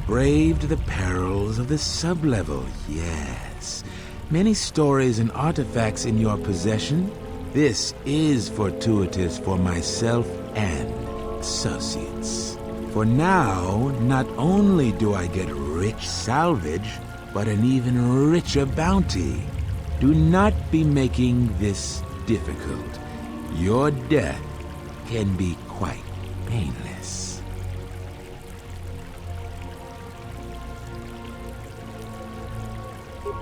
braved the perils of the sublevel, yes. Many stories and artifacts in your possession. This is fortuitous for myself and associates. For now, not only do I get rich salvage, but an even richer bounty. Do not be making this difficult. Your death can be quite painless.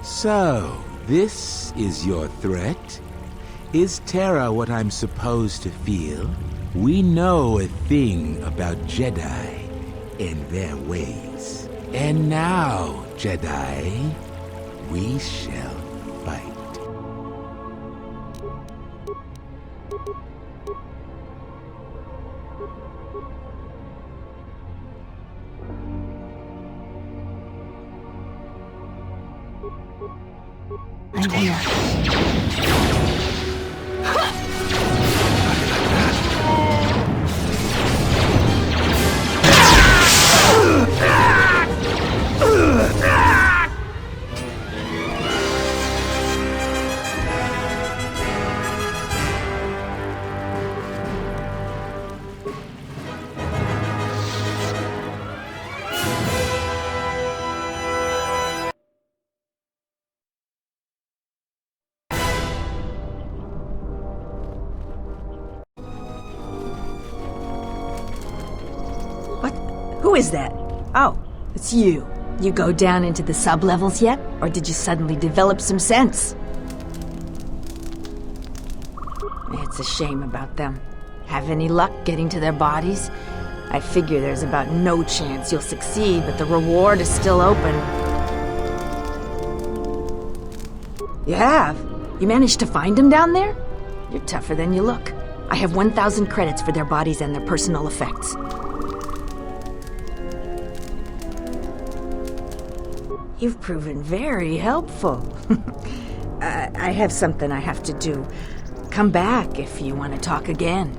So, this is your threat? Is terror what I'm supposed to feel? We know a thing about Jedi and their ways. And now, Jedi, we shall fight. I'm here. Who is that? Oh, it's you. You go down into the sub-levels yet? Or did you suddenly develop some sense? It's a shame about them. Have any luck getting to their bodies? I figure there's about no chance you'll succeed, but the reward is still open. You have? You managed to find them down there? You're tougher than you look. I have 1,000 credits for their bodies and their personal effects. You've proven very helpful. I have something I have to do. Come back if you want to talk again.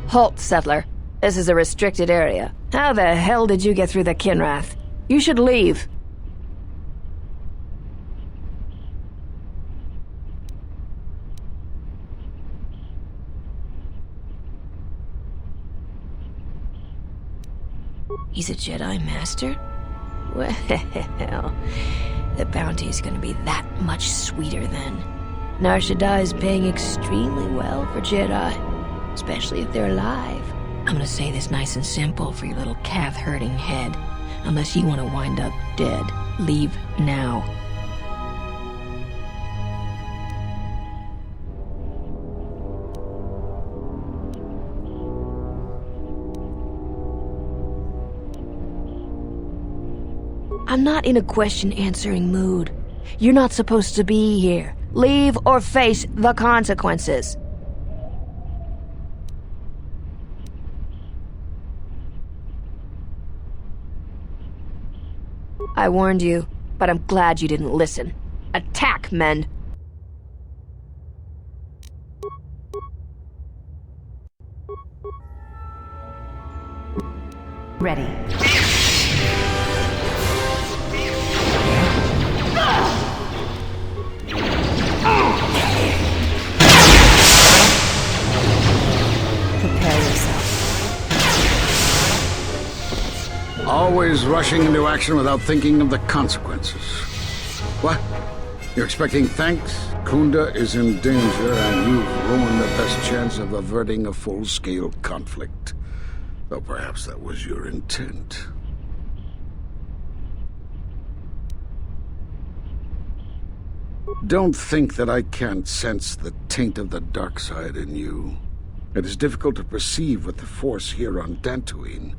Halt, Settler. This is a restricted area. How the hell did you get through the Kinrath? You should leave. He's a Jedi Master? Well, the bounty's gonna be that much sweeter then. Nar Shaddai's paying extremely well for Jedi. Especially if they're alive. I'm gonna say this nice and simple for your little calf-hurting head. Unless you want to wind up dead, leave now. I'm not in a question-answering mood. You're not supposed to be here. Leave or face the consequences. I warned you, but I'm glad you didn't listen. Attack, men! Ready. Prepare yourself. Always rushing into action without thinking of the consequences. What? You're expecting thanks? Khoonda is in danger, and you've ruined the best chance of averting a full-scale conflict. Though perhaps that was your intent. Don't think that I can't sense the taint of the dark side in you. It is difficult to perceive with the Force here on Dantooine,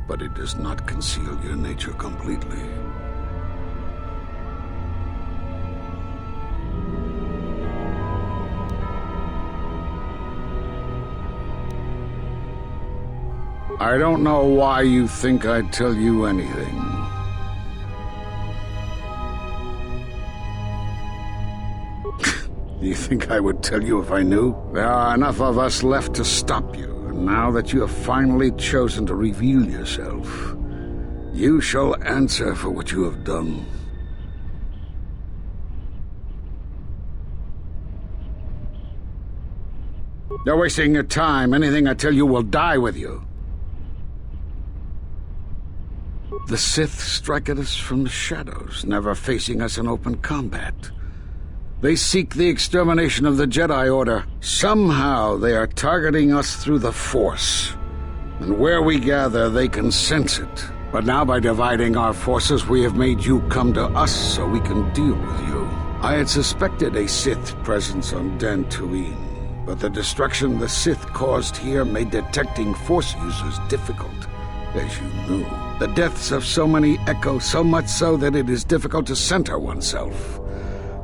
but it does not conceal your nature completely. I don't know why you think I'd tell you anything. Do you think I would tell you if I knew? There are enough of us left to stop you, and now that you have finally chosen to reveal yourself, you shall answer for what you have done. You're wasting your time. Anything I tell you will die with you. The Sith strike at us from the shadows, never facing us in open combat. They seek the extermination of the Jedi Order. Somehow they are targeting us through the Force. And where we gather, they can sense it. But now by dividing our forces, we have made you come to us so we can deal with you. I had suspected a Sith presence on Dantooine, but the destruction the Sith caused here made detecting Force users difficult, as you knew. The deaths of so many echo so much so that it is difficult to center oneself.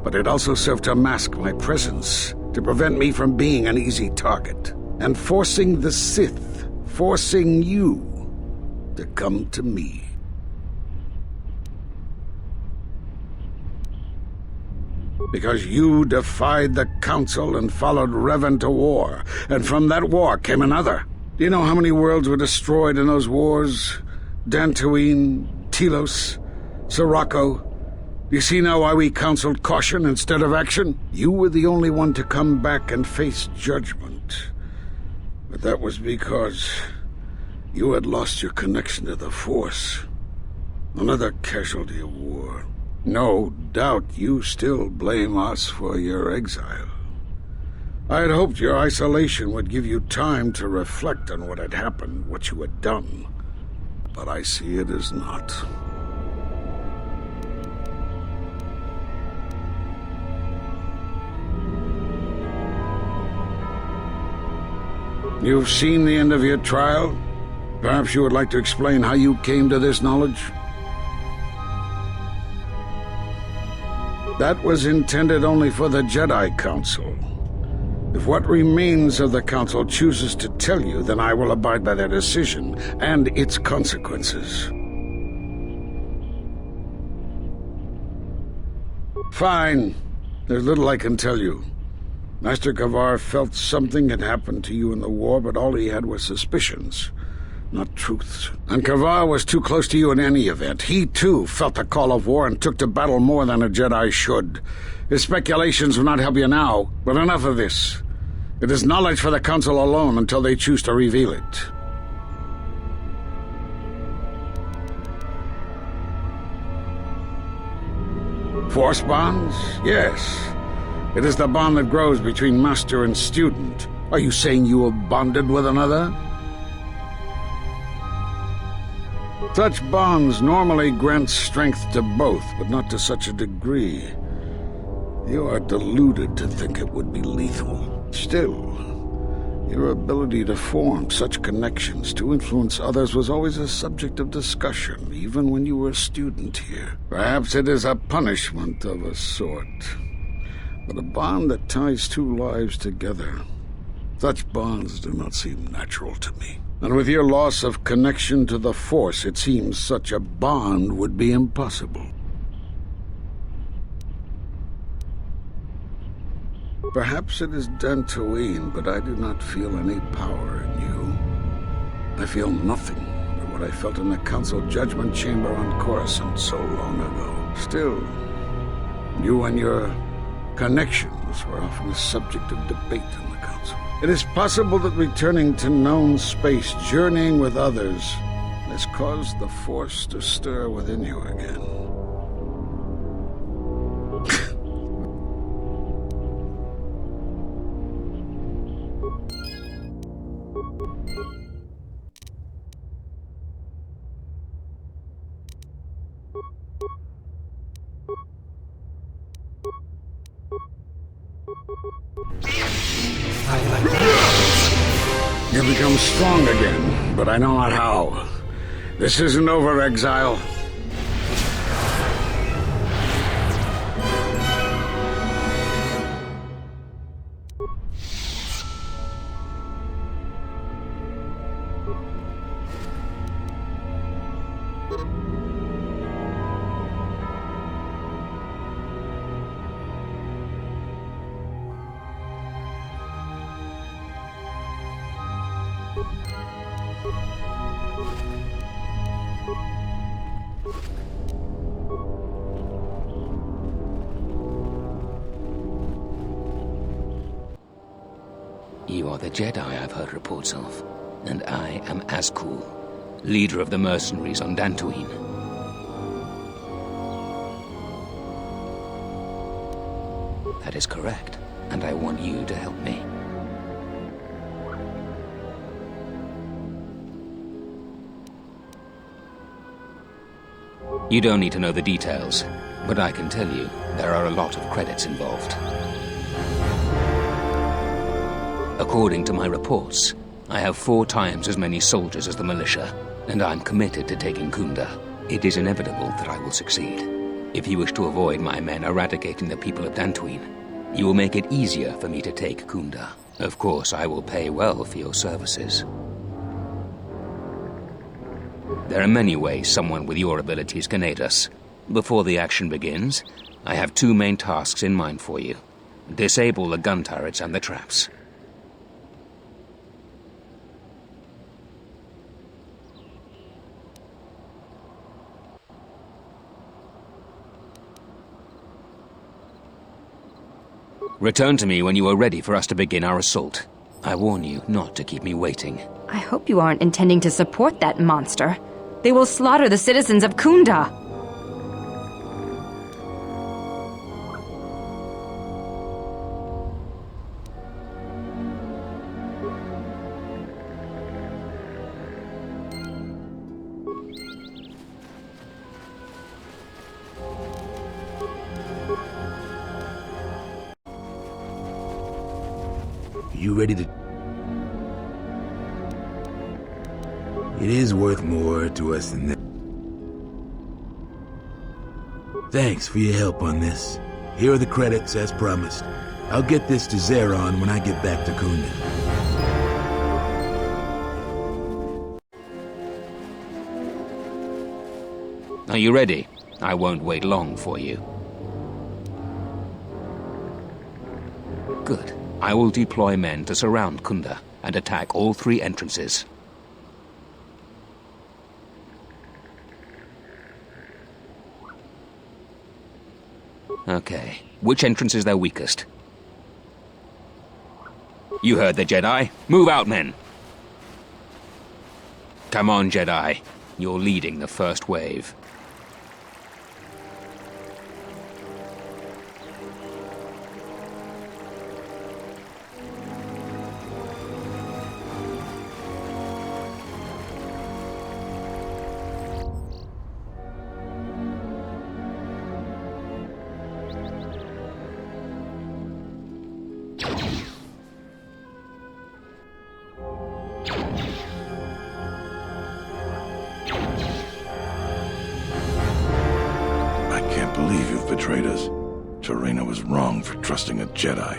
But it also served to mask my presence, to prevent me from being an easy target, and forcing the Sith, forcing you, to come to me. Because you defied the Council and followed Revan to war, and from that war came another. Do you know how many worlds were destroyed in those wars? Dantooine, Telos, Sirocco. You see now why we counseled caution instead of action? You were the only one to come back and face judgment. But that was because you had lost your connection to the Force. Another casualty of war. No doubt you still blame us for your exile. I had hoped your isolation would give you time to reflect on what had happened, what you had done. But I see it as not. You've seen the end of your trial? Perhaps you would like to explain how you came to this knowledge? That was intended only for the Jedi Council. If what remains of the Council chooses to tell you, then I will abide by their decision and its consequences. Fine. There's little I can tell you. Master Kavar felt something had happened to you in the war, but all he had was suspicions, not truths. And Kavar was too close to you in any event. He, too, felt the call of war and took to battle more than a Jedi should. His speculations will not help you now, but enough of this. It is knowledge for the Council alone until they choose to reveal it. Force bonds? Yes. It is the bond that grows between master and student. Are you saying you have bonded with another? Such bonds normally grant strength to both, but not to such a degree. You are deluded to think it would be lethal. Still, your ability to form such connections, to influence others, was always a subject of discussion, even when you were a student here. Perhaps it is a punishment of a sort. But a bond that ties two lives together, such bonds do not seem natural to me. And with your loss of connection to the Force, it seems such a bond would be impossible. Perhaps it is Dantooine, but I do not feel any power in you. I feel nothing but what I felt in the Council Judgment Chamber on Coruscant so long ago. Still, you and your connections were often a subject of debate in the Council. It is possible that returning to known space, journeying with others, has caused the Force to stir within you again. You become strong again, but I know not how. This isn't over, exile. You are the Jedi I've heard reports of, and I am Azkul, leader of the mercenaries on Dantooine. That is correct, and I want you to help me. You don't need to know the details, but I can tell you there are a lot of credits involved. According to my reports, I have 4 times as many soldiers as the militia, and I'm committed to taking Khoonda. It is inevitable that I will succeed. If you wish to avoid my men eradicating the people of Dantooine, you will make it easier for me to take Khoonda. Of course, I will pay well for your services. There are many ways someone with your abilities can aid us. Before the action begins, I have 2 main tasks in mind for you. Disable the gun turrets and the traps. Return to me when you are ready for us to begin our assault. I warn you not to keep me waiting. I hope you aren't intending to support that monster. They will slaughter the citizens of Khoonda. You ready to... It is worth more to us than that. Thanks for your help on this. Here are the credits, as promised. I'll get this to Zeron when I get back to Khoonda. Are you ready? I won't wait long for you. Good. I will deploy men to surround Khoonda and attack all 3 entrances. Okay. Which entrance is their weakest? You heard the Jedi. Move out, men! Come on, Jedi. You're leading the first wave. I believe you've betrayed us. Serena was wrong for trusting a Jedi.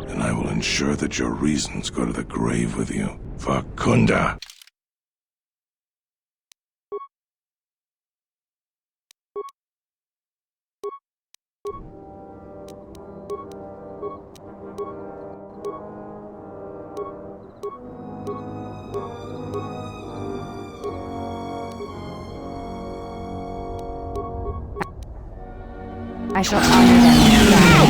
And I will ensure that your reasons go to the grave with you. For Khoonda. I shall honor them with battle.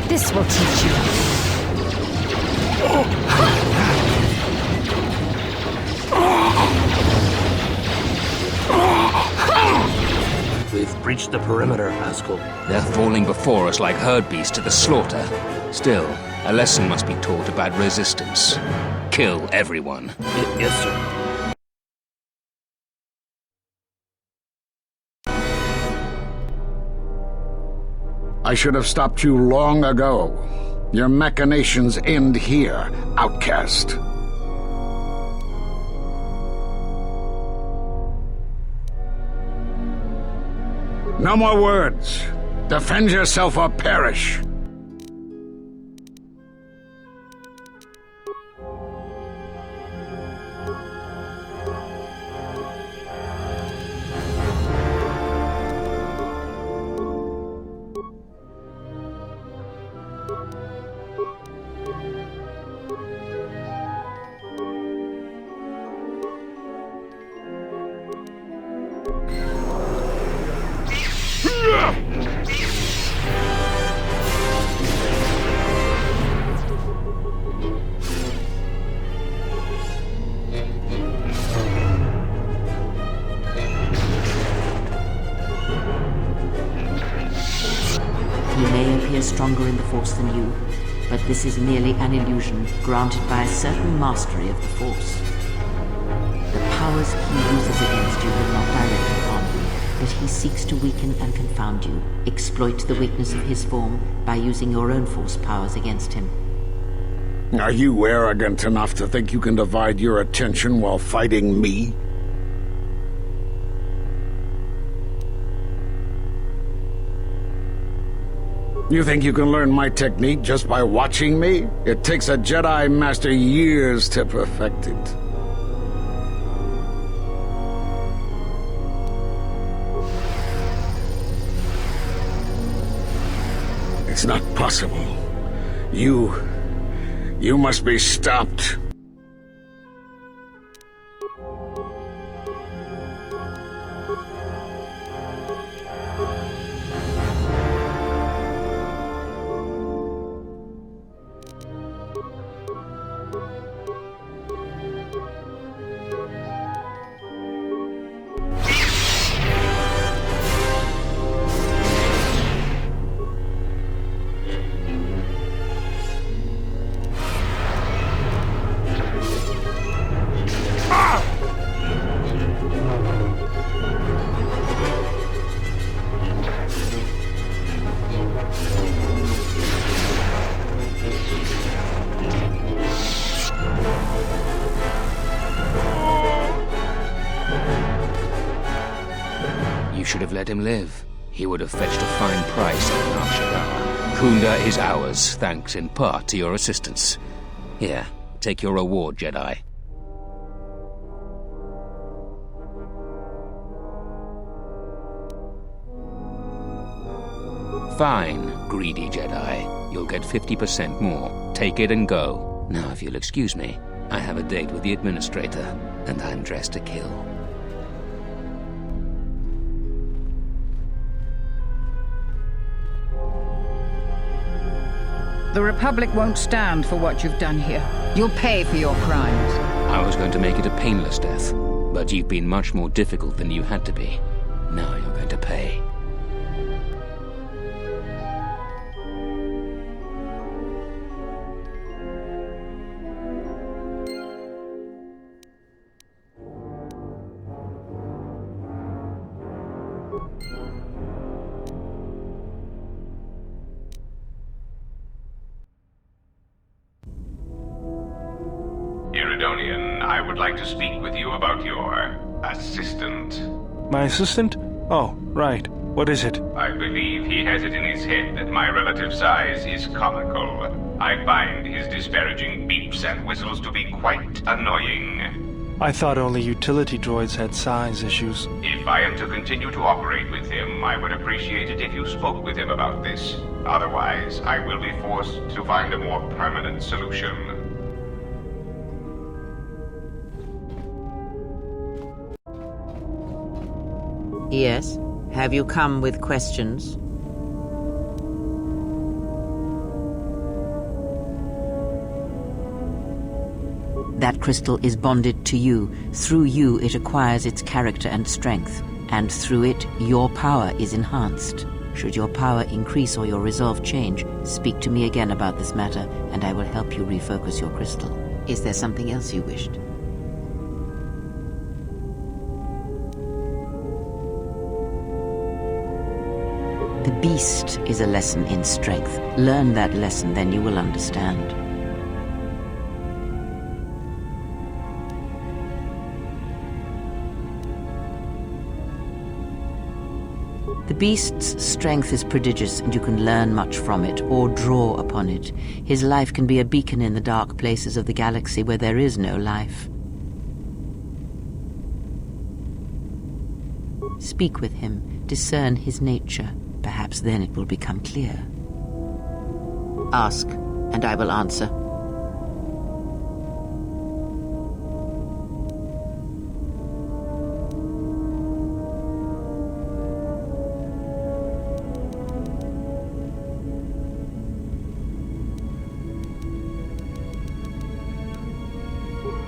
This will teach you. We've breached the perimeter, Haskell. They're falling before us like herd beasts to the slaughter. Still, a lesson must be taught about resistance. Kill everyone. Yes, sir. I should have stopped you long ago. Your machinations end here, outcast. No more words. Defend yourself or perish. He may appear stronger in the Force than you, but this is merely an illusion granted by a certain mastery of the Force. The powers he uses against you will not directly harm you, but he seeks to weaken and confound you, exploit the weakness of his form by using your own Force powers against him. Are you arrogant enough to think you can divide your attention while fighting me? You think you can learn my technique just by watching me? It takes a Jedi Master years to perfect it. It's not possible. You must be stopped. Should have let him live. He would have fetched a fine price at Nar Shaddaa. Khoonda is ours, thanks in part to your assistance. Here, take your reward, Jedi. Fine, greedy Jedi. You'll get 50% more. Take it and go. Now, if you'll excuse me, I have a date with the Administrator, and I'm dressed to kill. The Republic won't stand for what you've done here. You'll pay for your crimes. I was going to make it a painless death, but you've been much more difficult than you had to be. Now you're going to pay. I would like to speak with you about your assistant. My assistant? Oh, right. What is it? I believe he has it in his head that my relative size is comical. I find his disparaging beeps and whistles to be quite annoying. I thought only utility droids had size issues. If I am to continue to operate with him, I would appreciate it if you spoke with him about this. Otherwise, I will be forced to find a more permanent solution. Yes? Have you come with questions? That crystal is bonded to you. Through you, it acquires its character and strength. and through it, your power is enhanced. Should your power increase or your resolve change, speak to me again about this matter, and I will help you refocus your crystal. Is there something else you wished? The beast is a lesson in strength. Learn that lesson, then you will understand. The beast's strength is prodigious, and you can learn much from it, or draw upon it. His life can be a beacon in the dark places of the galaxy where there is no life. Speak with him, discern his nature. Perhaps then it will become clear. Ask, and I will answer.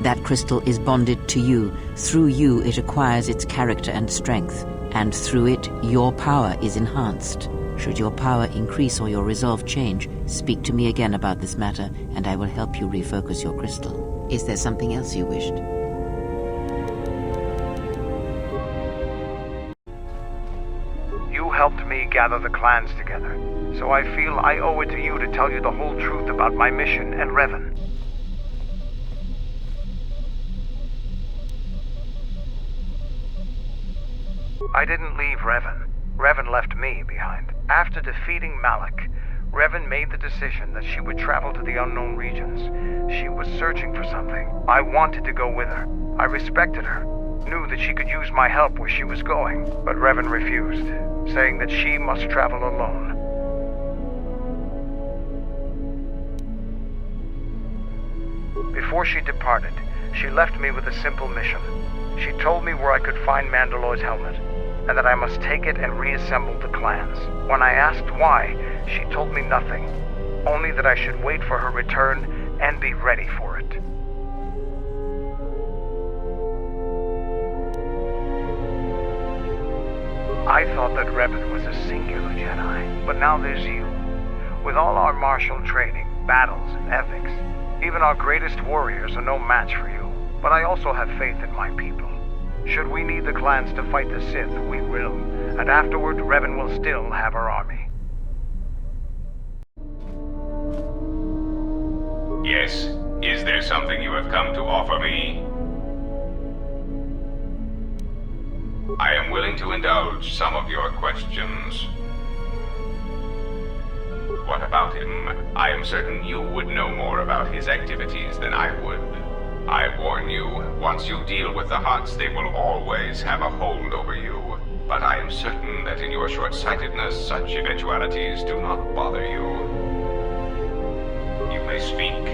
That crystal is bonded to you. Through you, it acquires its character and strength, and through it, your power is enhanced. Should your power increase or your resolve change, speak to me again about this matter, and I will help you refocus your crystal. Is there something else you wished? You helped me gather the clans together, so I feel I owe it to you to tell you the whole truth about my mission and Revan. I didn't leave Revan. Revan left me behind. After defeating Malak, Revan made the decision that she would travel to the unknown regions. She was searching for something. I wanted to go with her. I respected her, knew that she could use my help where she was going, but Revan refused, saying that she must travel alone. Before she departed, she left me with a simple mission. She told me where I could find Mandalorian's helmet, and that I must take it and reassemble the clans. When I asked why, she told me nothing, only that I should wait for her return and be ready for it. I thought that Revan was a singular Jedi, but now there's you. With all our martial training, battles, and ethics, even our greatest warriors are no match for you. But I also have faith in my people. Should we need the clans to fight the Sith, we will. And afterward, Revan will still have her army. Yes. Is there something you have come to offer me? I am willing to indulge some of your questions. What about him? I am certain you would know more about his activities than I would. I warn you, once you deal with the Hutts, they will always have a hold over you. But I am certain that in your short-sightedness, such eventualities do not bother you. You may speak.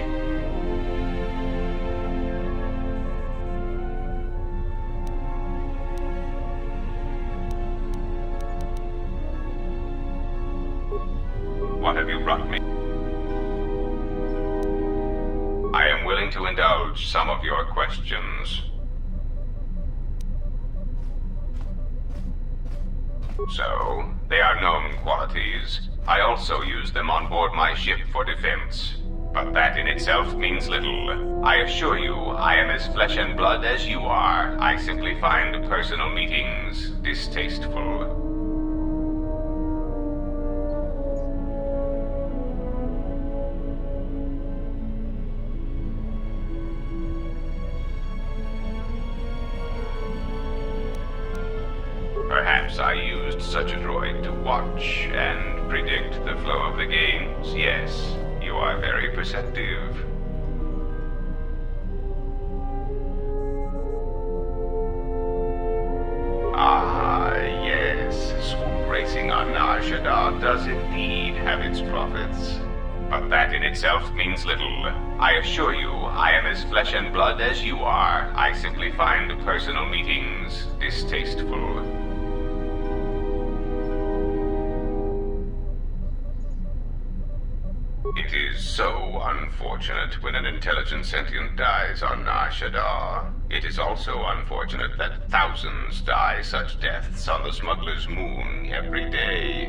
What have you brought me? I am willing to indulge some of your questions. So, they are known qualities. I also use them on board my ship for defense. But that in itself means little. I assure you, I am as flesh and blood as you are. I simply find personal meetings distasteful. Perhaps I used such a droid to watch and predict the flow of the games. Yes, you are very perceptive. Ah, yes. Swoop racing on Nar Shaddaa does indeed have its profits. But that in itself means little. I assure you, I am as flesh and blood as you are. I simply find personal meetings distasteful. It is so unfortunate when an intelligent sentient dies on Nar Shaddaa. It is also unfortunate that thousands die such deaths on the smuggler's moon every day.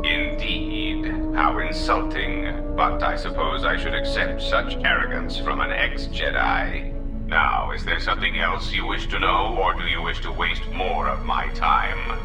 Indeed. How insulting. But I suppose I should accept such arrogance from an ex-Jedi. Now, is there something else you wish to know, or do you wish to waste more of my time?